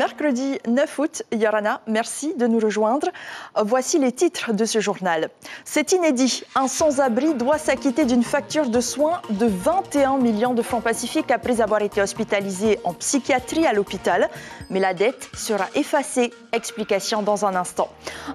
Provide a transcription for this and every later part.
mercredi 9 août. Yorana, merci de nous rejoindre. Voici les titres de ce journal. C'est inédit. Un sans-abri doit s'acquitter d'une facture de soins de 21 millions de francs pacifiques après avoir été hospitalisé en psychiatrie à l'hôpital. Mais la dette sera effacée. Explication dans un instant.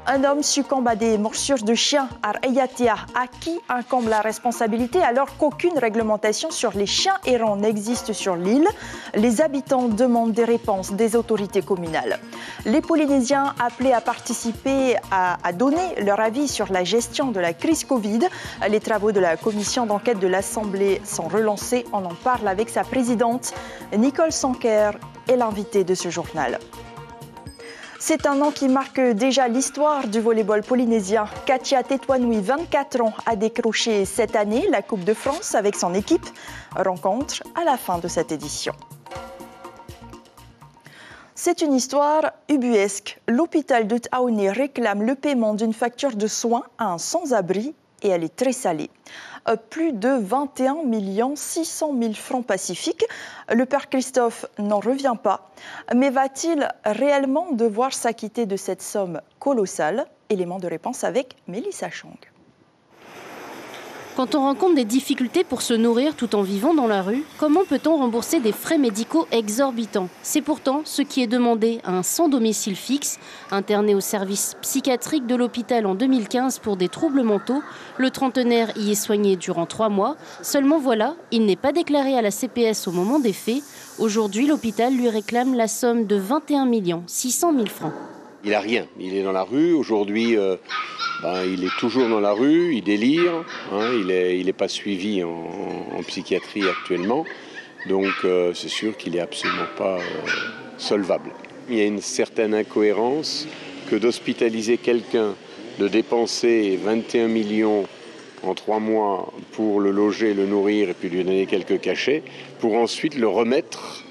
Un homme succombe à des morsures de chien à Ayatea. À qui incombe la responsabilité alors qu'aucune réglementation sur les chiens errants n'existe sur l'île? Les habitants demandent des réponses des autorités communales. Les Polynésiens appelés à participer à donner leur avis sur la gestion de la crise Covid. Les travaux de la commission d'enquête de l'Assemblée sont relancés. On en parle avec sa présidente, Nicole Sanker, est l'invitée de ce journal. C'est un an qui marque déjà l'histoire du volleyball polynésien. Katia Tetuanui, 24 ans, a décroché cette année la Coupe de France avec son équipe. Rencontre à la fin de cette édition. C'est une histoire ubuesque. L'hôpital de Taoné réclame le paiement d'une facture de soins à un sans-abri et elle est très salée. Plus de 21 600 000 francs pacifiques. Le père Christophe n'en revient pas. Mais va-t-il réellement devoir s'acquitter de cette somme colossale? Élément de réponse avec Mélissa Chang. Quand on rencontre des difficultés pour se nourrir tout en vivant dans la rue, comment peut-on rembourser des frais médicaux exorbitants? C'est pourtant ce qui est demandé à un sans domicile fixe, interné au service psychiatrique de l'hôpital en 2015 pour des troubles mentaux. Le trentenaire y est soigné durant 3 mois. Seulement voilà, il n'est pas déclaré à la CPS au moment des faits. Aujourd'hui, l'hôpital lui réclame la somme de 21 600 000 francs. Il n'a rien, il est dans la rue. Aujourd'hui, il est toujours dans la rue, il délire. Il n'est pas suivi en psychiatrie actuellement. Donc c'est sûr qu'il n'est absolument pas solvable. Il y a une certaine incohérence que d'hospitaliser quelqu'un, de dépenser 21 millions en 3 mois pour le loger, le nourrir et puis lui donner quelques cachets, pour ensuite le remettre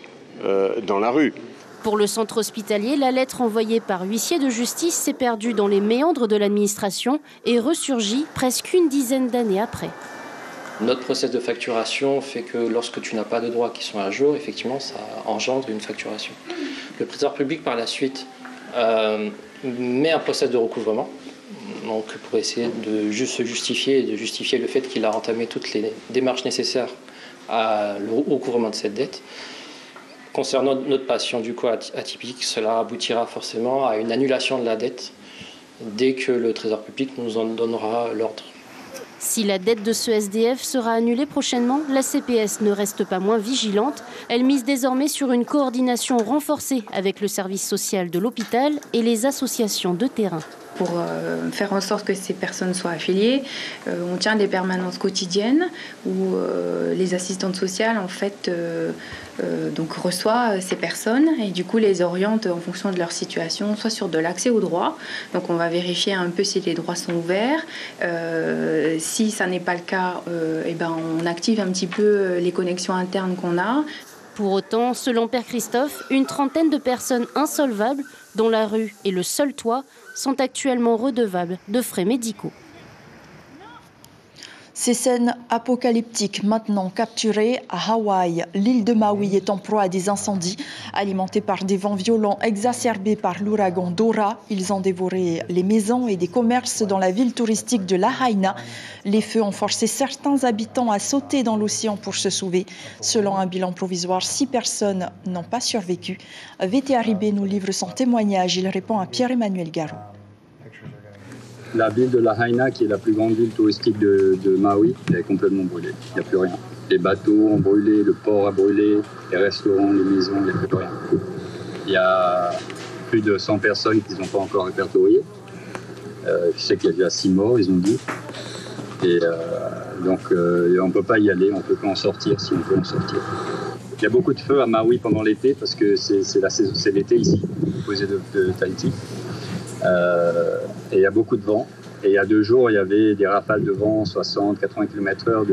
dans la rue. Pour le centre hospitalier, la lettre envoyée par huissier de justice s'est perdue dans les méandres de l'administration et ressurgit presque une dizaine d'années après. Notre process de facturation fait que lorsque tu n'as pas de droits qui sont à jour, effectivement, ça engendre une facturation. Le trésor public, par la suite, met un process de recouvrement, donc pour essayer de juste se justifier et de justifier le fait qu'il a entamé toutes les démarches nécessaires au recouvrement de cette dette. Concernant notre patient du coup atypique, cela aboutira forcément à une annulation de la dette dès que le Trésor public nous en donnera l'ordre. Si la dette de ce SDF sera annulée prochainement, la CPS ne reste pas moins vigilante. Elle mise désormais sur une coordination renforcée avec le service social de l'hôpital et les associations de terrain. Pour faire en sorte que ces personnes soient affiliées, on tient des permanences quotidiennes où les assistantes sociales en fait donc reçoit ces personnes et du coup les oriente en fonction de leur situation, soit sur de l'accès aux droits. Donc on va vérifier un peu si les droits sont ouverts. Si ça n'est pas le cas, on active un petit peu les connexions internes qu'on a. Pour autant, selon Père Christophe, une trentaine de personnes insolvables, dont la rue est le seul toit, sont actuellement redevables de frais médicaux. Ces scènes apocalyptiques maintenant capturées à Hawaï. L'île de Maui est en proie à des incendies alimentés par des vents violents exacerbés par l'ouragan Dora. Ils ont dévoré les maisons et des commerces dans la ville touristique de Lahaina. Les feux ont forcé certains habitants à sauter dans l'océan pour se sauver. Selon un bilan provisoire, 6 personnes n'ont pas survécu. VT Arribé nous livre son témoignage. Il répond à Pierre-Emmanuel Garou. La ville de Lahaina, qui est la plus grande ville touristique de Maui, elle est complètement brûlée. Il n'y a plus rien. Les bateaux ont brûlé, le port a brûlé, les restaurants, les maisons, il n'y a plus rien. Il y a plus de 100 personnes qui ne sont pas encore répertoriées. Je sais qu'il y a déjà 6 morts, ils ont dit. Et donc on ne peut pas y aller, on ne peut pas en sortir si on peut en sortir. Il y a beaucoup de feux à Maui pendant l'été parce que c'est l'été ici, opposé de Tahiti. Et il y a beaucoup de vent. Et il y a 2 jours, il y avait des rafales de vent, 60-80 km/h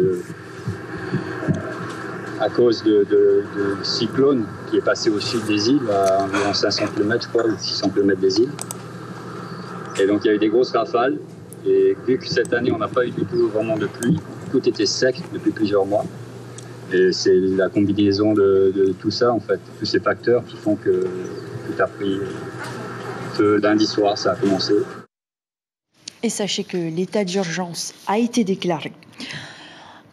à cause de cyclone qui est passé au sud des îles, à environ 500 km, je crois, ou 600 km des îles. Et donc il y a eu des grosses rafales. Et vu que cette année, on n'a pas eu du tout vraiment de pluie, tout était sec depuis plusieurs mois. Et c'est la combinaison de tout ça, en fait, tous ces facteurs qui font que vite appris. Ce lundi soir, ça a commencé. Et sachez que l'état d'urgence a été déclaré.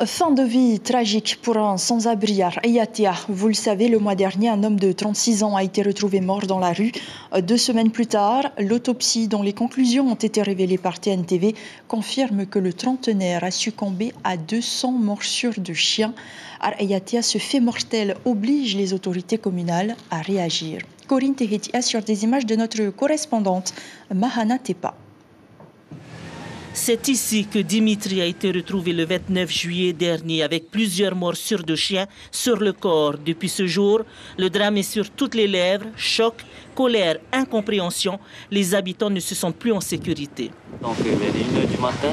Fin de vie tragique pour un sans-abri à Ayatia. Vous le savez, le mois dernier, un homme de 36 ans a été retrouvé mort dans la rue. 2 semaines plus tard, l'autopsie dont les conclusions ont été révélées par TNTV confirme que le trentenaire a succombé à 200 morsures de chiens. Ayatia, ce fait mortel oblige les autorités communales à réagir. Corinne Tehetia sur des images de notre correspondante Mahana Tepa. C'est ici que Dimitri a été retrouvé le 29 juillet dernier avec plusieurs morsures de chien sur le corps. Depuis ce jour, le drame est sur toutes les lèvres. Choc, colère, incompréhension. Les habitants ne se sentent plus en sécurité. Donc vers 1h du matin,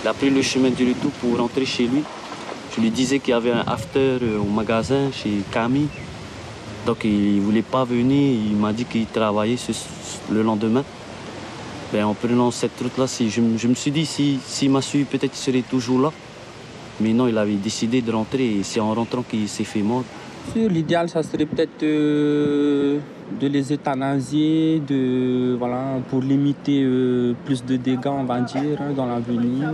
il a pris le chemin du retour pour rentrer chez lui. Je lui disais qu'il y avait un after au magasin chez Camille. Donc il ne voulait pas venir. Il m'a dit qu'il travaillait le lendemain. En prenant cette route-là, je me suis dit, s'il m'a suivi, peut-être qu'il serait toujours là. Mais non, il avait décidé de rentrer et c'est en rentrant qu'il s'est fait mort. L'idéal, ça serait peut-être de les euthanasier, pour limiter plus de dégâts, on va dire, dans l'avenir.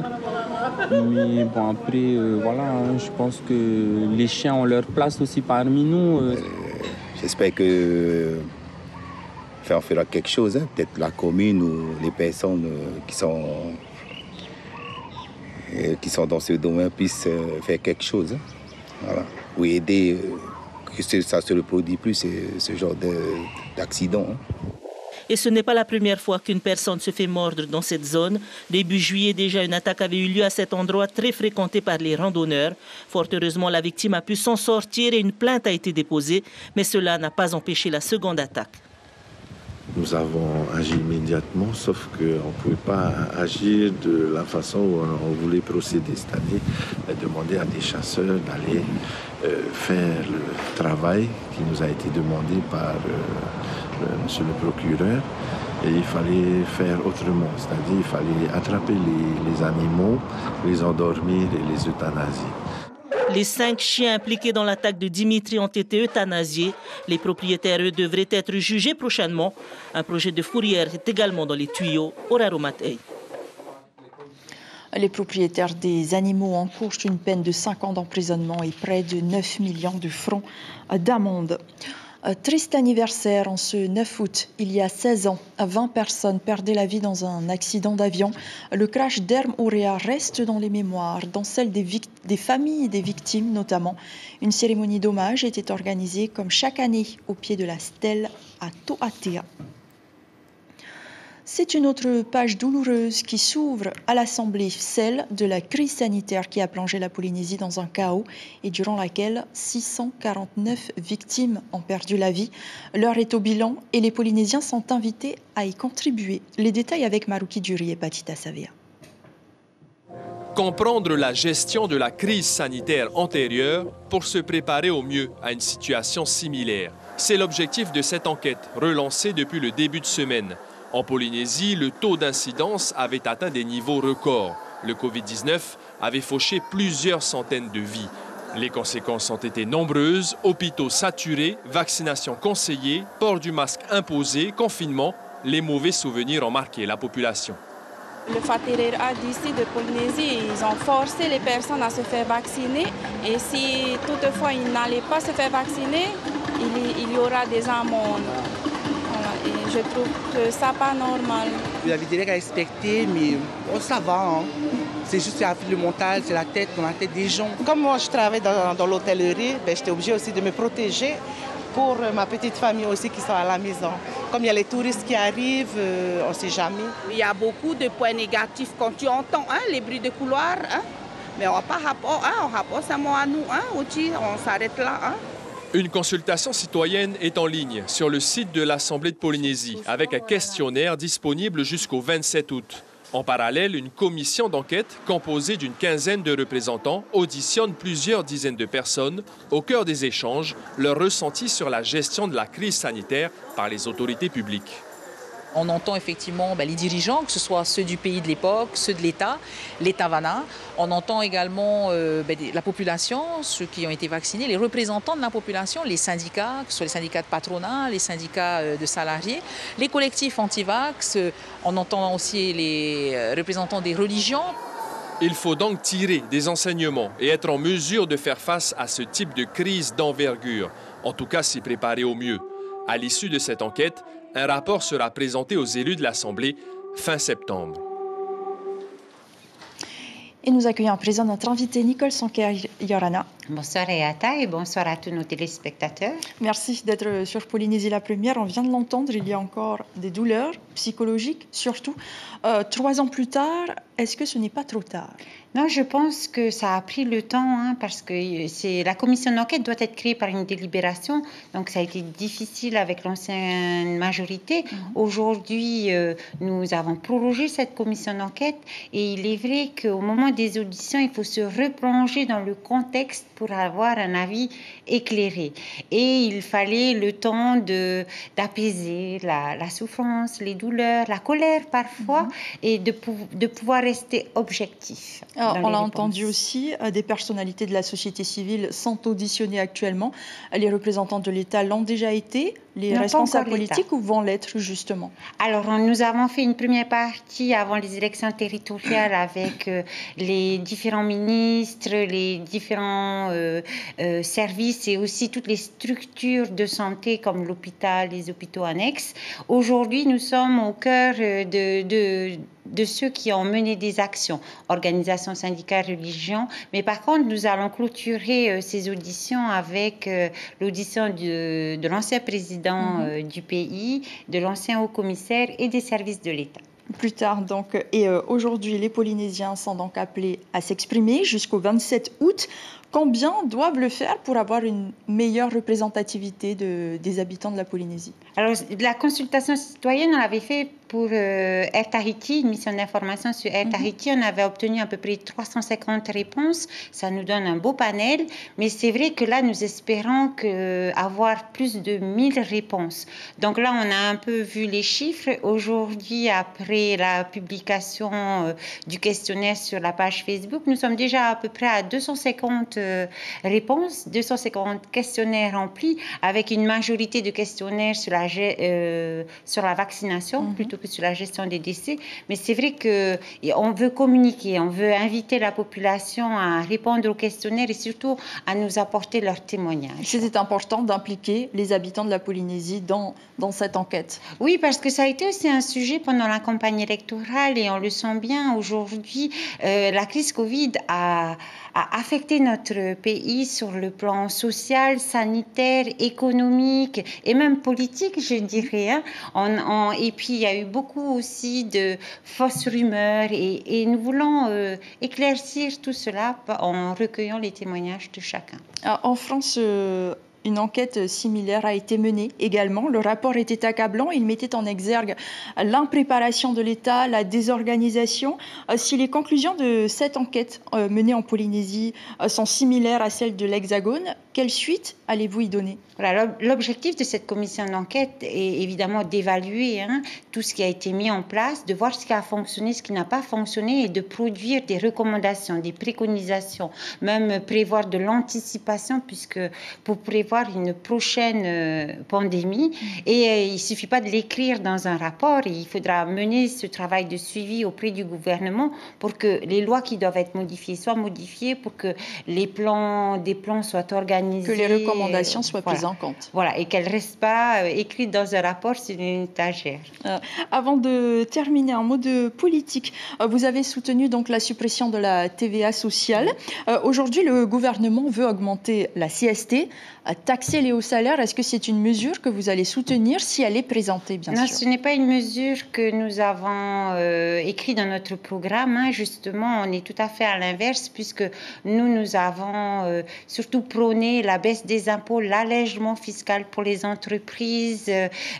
Mais bon, après, je pense que les chiens ont leur place aussi parmi nous. J'espère que... on fera quelque chose, peut-être la commune ou les personnes qui sont dans ce domaine puissent faire quelque chose. Voilà. Ou aider que ça se reproduise plus, ce genre d'accident. Et ce n'est pas la première fois qu'une personne se fait mordre dans cette zone. Début juillet, déjà, une attaque avait eu lieu à cet endroit très fréquenté par les randonneurs. Fort heureusement, la victime a pu s'en sortir et une plainte a été déposée. Mais cela n'a pas empêché la seconde attaque. Nous avons agi immédiatement, sauf qu'on ne pouvait pas agir de la façon où on voulait procéder, c'est-à-dire demander à des chasseurs d'aller faire le travail qui nous a été demandé par monsieur le procureur. Et il fallait faire autrement, c'est-à-dire il fallait attraper les animaux, les endormir et les euthanasier. Les 5 chiens impliqués dans l'attaque de Dimitri ont été euthanasiés. Les propriétaires, eux, devraient être jugés prochainement. Un projet de fourrière est également dans les tuyaux au Raromatei. Les propriétaires des animaux encourent une peine de 5 ans d'emprisonnement et près de 9 millions de francs d'amende. Triste anniversaire en ce 9 août. Il y a 16 ans, 20 personnes perdaient la vie dans un accident d'avion. Le crash d'Erm Ourea reste dans les mémoires, dans celles des familles des victimes notamment. Une cérémonie d'hommage était organisée comme chaque année au pied de la stèle à Toatea. C'est une autre page douloureuse qui s'ouvre à l'Assemblée, celle de la crise sanitaire qui a plongé la Polynésie dans un chaos et durant laquelle 649 victimes ont perdu la vie. L'heure est au bilan et les Polynésiens sont invités à y contribuer. Les détails avec Maruki Duri et Patita Savea. Comprendre la gestion de la crise sanitaire antérieure pour se préparer au mieux à une situation similaire. C'est l'objectif de cette enquête relancée depuis le début de semaine. En Polynésie, le taux d'incidence avait atteint des niveaux records. Le Covid-19 avait fauché plusieurs centaines de vies. Les conséquences ont été nombreuses, hôpitaux saturés, vaccinations conseillées, port du masque imposé, confinement. Les mauvais souvenirs ont marqué la population. Le FATERA d'ici de Polynésie, ils ont forcé les personnes à se faire vacciner. Et si toutefois ils n'allaient pas se faire vacciner, il y aura des amendes. Et je trouve que ça pas normal. Il y avait des règles à respecter, mais ça va. Hein. C'est juste le mental, c'est la tête, dans la tête des gens. Comme moi, je travaille dans l'hôtellerie, j'étais obligée aussi de me protéger pour ma petite famille aussi qui sont à la maison. Comme il y a les touristes qui arrivent, on ne sait jamais. Il y a beaucoup de points négatifs quand tu entends les bruits de couloir. Mais on n'a pas rapport, on rapport seulement à nous. On s'arrête là. Une consultation citoyenne est en ligne sur le site de l'Assemblée de Polynésie avec un questionnaire disponible jusqu'au 27 août. En parallèle, une commission d'enquête composée d'une quinzaine de représentants auditionne plusieurs dizaines de personnes au cœur des échanges, leur ressenti sur la gestion de la crise sanitaire par les autorités publiques. On entend effectivement les dirigeants, que ce soit ceux du pays de l'époque, ceux de l'État, l'État Vana. On entend également la population, ceux qui ont été vaccinés, les représentants de la population, les syndicats, que ce soit les syndicats de patronat, les syndicats de salariés, les collectifs anti-vax. On entend aussi les représentants des religions. Il faut donc tirer des enseignements et être en mesure de faire face à ce type de crise d'envergure. En tout cas, s'y préparer au mieux. À l'issue de cette enquête, un rapport sera présenté aux élus de l'Assemblée fin septembre. Et nous accueillons à présent notre invitée Nicole Sonker-Yorana. Bonsoir Eata et bonsoir à tous nos téléspectateurs. Merci d'être sur Polynésie la première. On vient de l'entendre, il y a encore des douleurs psychologiques, surtout. 3 ans plus tard, est-ce que ce n'est pas trop tard? Non, je pense que ça a pris le temps parce que la commission d'enquête doit être créée par une délibération. Donc ça a été difficile avec l'ancienne majorité. Aujourd'hui, nous avons prorogé cette commission d'enquête et il est vrai qu'au moment des auditions, il faut se replonger dans le contexte pour avoir un avis éclairé. Et il fallait le temps d'apaiser la souffrance, les douleurs, la colère parfois et de pouvoir rester objectif. On l'a entendu aussi, des personnalités de la société civile sont auditionnées actuellement. Les représentants de l'État l'ont déjà été, les responsables politiques ou vont l'être justement? Alors, nous avons fait une première partie avant les élections territoriales avec les différents ministres, les différents services et aussi toutes les structures de santé comme l'hôpital, les hôpitaux annexes. Aujourd'hui, nous sommes au cœur de ceux qui ont mené des actions, organisations syndicales, religions. Mais par contre, nous allons clôturer ces auditions avec l'audition de l'ancien président du pays, de l'ancien haut-commissaire et des services de l'État. Plus tard, donc, et aujourd'hui, les Polynésiens sont donc appelés à s'exprimer jusqu'au 27 août. Combien doivent le faire pour avoir une meilleure représentativité des habitants de la Polynésie? Alors, la consultation citoyenne, on l'avait fait pour Air Tahiti, une mission d'information sur Air Tahiti. On avait obtenu à peu près 350 réponses. Ça nous donne un beau panel. Mais c'est vrai que là, nous espérons avoir plus de 1000 réponses. Donc là, on a un peu vu les chiffres. Aujourd'hui, après la publication du questionnaire sur la page Facebook, nous sommes déjà à peu près à 250 réponses, 250 questionnaires remplis, avec une majorité de questionnaires sur la vaccination plutôt que sur la gestion des décès. Mais c'est vrai qu'on veut communiquer, on veut inviter la population à répondre aux questionnaires et surtout à nous apporter leurs témoignages. C'était important d'impliquer les habitants de la Polynésie dans cette enquête. Oui, parce que ça a été aussi un sujet pendant la campagne électorale et on le sent bien aujourd'hui. La crise Covid a affecté notre pays sur le plan social, sanitaire, économique et même politique, je dirais. Et puis, il y a eu beaucoup aussi de fausses rumeurs et nous voulons éclaircir tout cela en recueillant les témoignages de chacun. En France, une enquête similaire a été menée également. Le rapport était accablant. Il mettait en exergue l'impréparation de l'État, la désorganisation. Si les conclusions de cette enquête menée en Polynésie sont similaires à celles de l'Hexagone, quelle suite allez-vous y donner? Voilà, l'objectif de cette commission d'enquête est évidemment d'évaluer tout ce qui a été mis en place, de voir ce qui a fonctionné, ce qui n'a pas fonctionné et de produire des recommandations, des préconisations, même prévoir de l'anticipation puisque pour prévoir une prochaine pandémie. Et il ne suffit pas de l'écrire dans un rapport, il faudra mener ce travail de suivi auprès du gouvernement pour que les lois qui doivent être modifiées soient modifiées, pour que des plans soient organisés. Que les recommandations soient prises en compte. Voilà, et qu'elles ne restent pas écrites dans un rapport sur une étagère. Avant de terminer, un mot de politique. Vous avez soutenu donc la suppression de la TVA sociale. Aujourd'hui, le gouvernement veut augmenter la CST, taxer les hauts salaires. Est-ce que c'est une mesure que vous allez soutenir si elle est présentée, bien sûr? Non, ce n'est pas une mesure que nous avons écrite dans notre programme. Justement, on est tout à fait à l'inverse puisque nous avons surtout prôné la baisse des impôts, l'allègement fiscal pour les entreprises,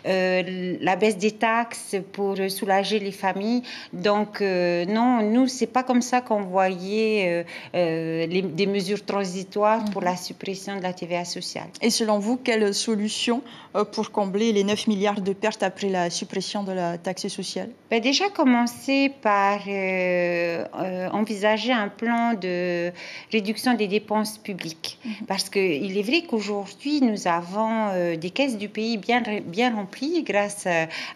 la baisse des taxes pour soulager les familles. Donc, non, nous, c'est pas comme ça qu'on voyait des mesures transitoires pour la suppression de la TVA sociale. Et selon vous, quelle solution pour combler les 9 milliards de pertes après la suppression de la taxe sociale? Déjà commencer par envisager un plan de réduction des dépenses publiques. Parce qu'il est vrai qu'aujourd'hui, nous avons des caisses du pays bien remplies grâce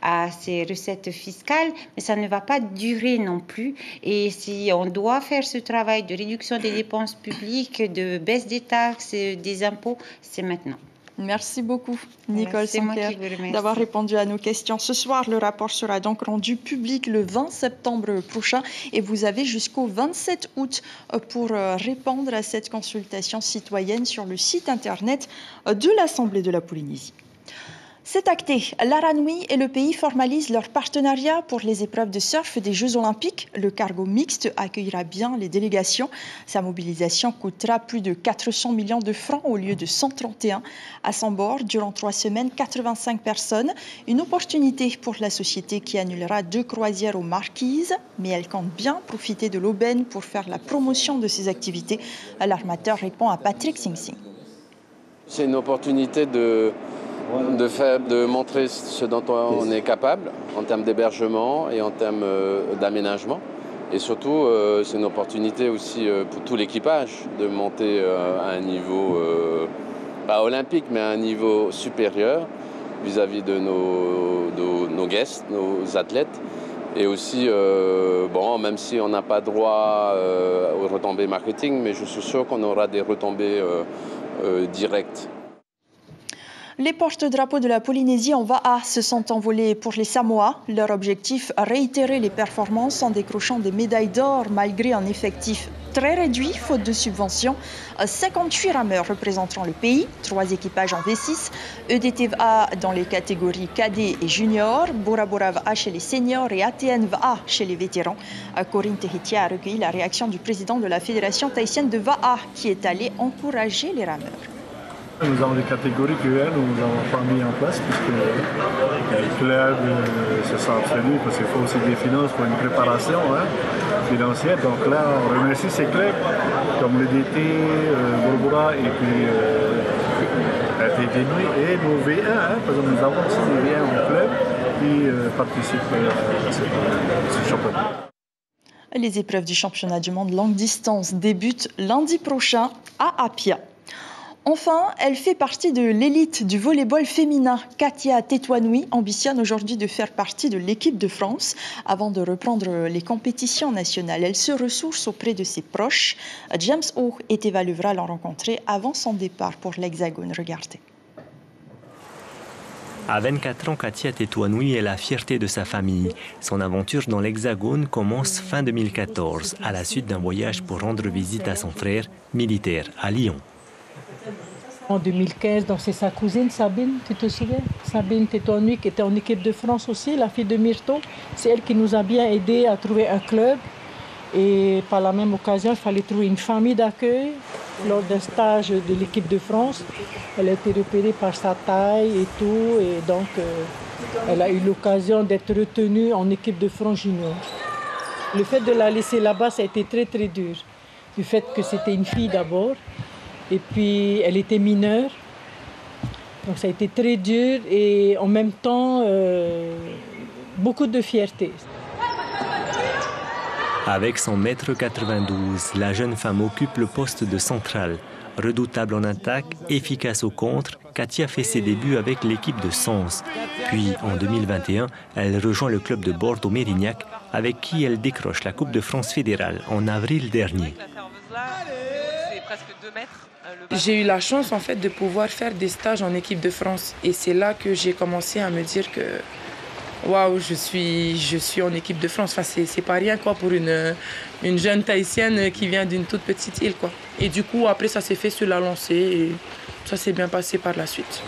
à ces recettes fiscales, mais ça ne va pas durer non plus. Et si on doit faire ce travail de réduction des dépenses publiques, de baisse des taxes, des impôts, c'est maintenant. Merci beaucoup, Nicole Saint-Pierre, d'avoir répondu à nos questions. Ce soir, le rapport sera donc rendu public le 20 septembre prochain et vous avez jusqu'au 27 août pour répondre à cette consultation citoyenne sur le site internet de l'Assemblée de la Polynésie. C'est acté. L'Aranui et le pays formalisent leur partenariat pour les épreuves de surf des Jeux Olympiques. Le cargo mixte accueillera bien les délégations. Sa mobilisation coûtera plus de 400 millions de francs au lieu de 131. À son bord, durant 3 semaines, 85 personnes. Une opportunité pour la société qui annulera 2 croisières aux Marquises. Mais elle compte bien profiter de l'aubaine pour faire la promotion de ses activités. L'armateur répond à Patrick Sing Sing. C'est une opportunité de montrer ce dont on est capable en termes d'hébergement et en termes d'aménagement. Et surtout, c'est une opportunité aussi pour tout l'équipage de monter à un niveau, pas olympique, mais à un niveau supérieur vis-à-vis de nos guests, nos athlètes. Et aussi, même si on n'a pas droit aux retombées marketing, mais je suis sûr qu'on aura des retombées directes. Les porte-drapeaux de la Polynésie en Va'a se sont envolés pour les Samoa. Leur objectif, réitérer les performances en décrochant des médailles d'or malgré un effectif très réduit, faute de subventions. 58 rameurs représenteront le pays, 3 équipages en V6, EDT Va'a dans les catégories cadet et junior, Bora Bora Va'a chez les seniors et ATN Va'a chez les vétérans. Corinne Tehitia a recueilli la réaction du président de la Fédération tahitienne de Va'a qui est allé encourager les rameurs. Nous avons des catégories que nous n'avons pas mis en place puisque les clubs se sont entraînés parce qu'il faut aussi des finances pour une préparation financière. Donc là, on remercie ces clubs comme le DT, Borbora et puis et nos V1, parce que nous avons aussi des V1 en club qui participent à ce championnat. Les épreuves du championnat du monde longue distance débutent lundi prochain à Apia. Enfin, elle fait partie de l'élite du volleyball féminin. Katia Tetuanui ambitionne aujourd'hui de faire partie de l'équipe de France avant de reprendre les compétitions nationales. Elle se ressource auprès de ses proches. James O et Eva Levra l'ont rencontrée avant son départ pour l'Hexagone. Regardez. À 24 ans, Katia Tetuanui est la fierté de sa famille. Son aventure dans l'Hexagone commence fin 2014, à la suite d'un voyage pour rendre visite à son frère, militaire, à Lyon. En 2015, donc c'est sa cousine Sabine, tu te souviens? Sabine Tetuanui qui était en équipe de France aussi, la fille de Myrto. C'est elle qui nous a bien aidé à trouver un club. Et par la même occasion, il fallait trouver une famille d'accueil lors d'un stage de l'équipe de France. Elle a été repérée par sa taille et tout. Et donc, elle a eu l'occasion d'être retenue en équipe de France junior. Le fait de la laisser là-bas, ça a été très très dur. Du fait que c'était une fille d'abord. Et puis, elle était mineure. Donc, ça a été très dur et en même temps, beaucoup de fierté. Avec son mètre 92, la jeune femme occupe le poste de centrale. Redoutable en attaque, efficace au contre, Katia fait ses débuts avec l'équipe de Sens. Puis, en 2021, elle rejoint le club de Bordeaux-Mérignac, avec qui elle décroche la Coupe de France fédérale en avril dernier. J'ai eu la chance en fait de pouvoir faire des stages en équipe de France et c'est là que j'ai commencé à me dire que waouh, je suis en équipe de France. Enfin, c'est pas rien quoi pour une jeune tahitienne qui vient d'une toute petite île quoi. Et du coup après ça s'est fait sur la lancée et ça s'est bien passé par la suite.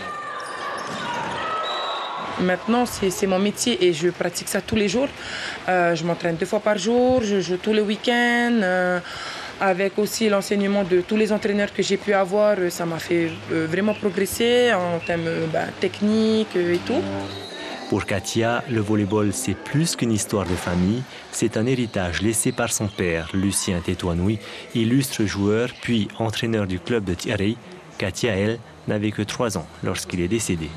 Maintenant, c'est mon métier et je pratique ça tous les jours. Je m'entraîne 2 fois par jour, je joue tous les week-ends. Avec aussi l'enseignement de tous les entraîneurs que j'ai pu avoir, ça m'a fait vraiment progresser en termes techniques et tout. Pour Katia, le volleyball, c'est plus qu'une histoire de famille. C'est un héritage laissé par son père, Lucien Tetuanui, illustre joueur puis entraîneur du club de Tiarei. Katia, elle, n'avait que 3 ans lorsqu'il est décédé.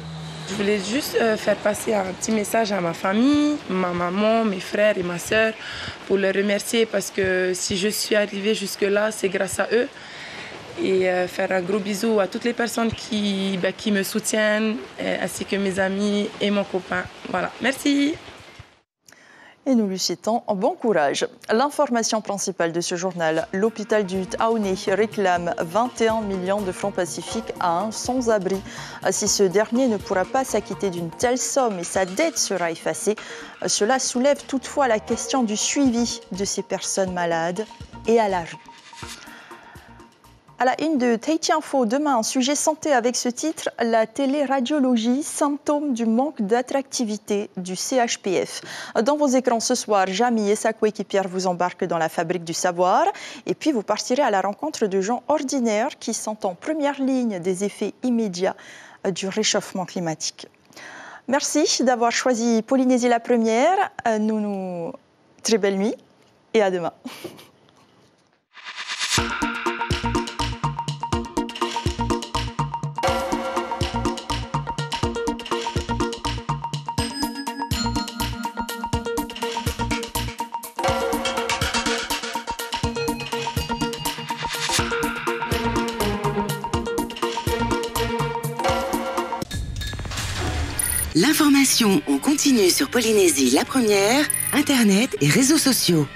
Je voulais juste faire passer un petit message à ma famille, ma maman, mes frères et ma sœur, pour les remercier parce que si je suis arrivée jusque-là, c'est grâce à eux. Et faire un gros bisou à toutes les personnes qui me soutiennent, ainsi que mes amis et mon copain. Voilà, merci. Et nous lui souhaitons bon courage. L'information principale de ce journal, l'hôpital du Taouni réclame 21 millions de francs pacifiques à un sans-abri. Si ce dernier ne pourra pas s'acquitter d'une telle somme et sa dette sera effacée, cela soulève toutefois la question du suivi de ces personnes malades et à la rue. À la une de Tahiti Info, demain, un sujet santé avec ce titre, la téléradiologie, symptômes du manque d'attractivité du CHPF. Dans vos écrans ce soir, Jamy et sa coéquipière vous embarquent dans la fabrique du savoir. Et puis, vous partirez à la rencontre de gens ordinaires qui sont en première ligne des effets immédiats du réchauffement climatique. Merci d'avoir choisi Polynésie la première. Très belle nuit et à demain. L'information en continu sur Polynésie la première, Internet et réseaux sociaux.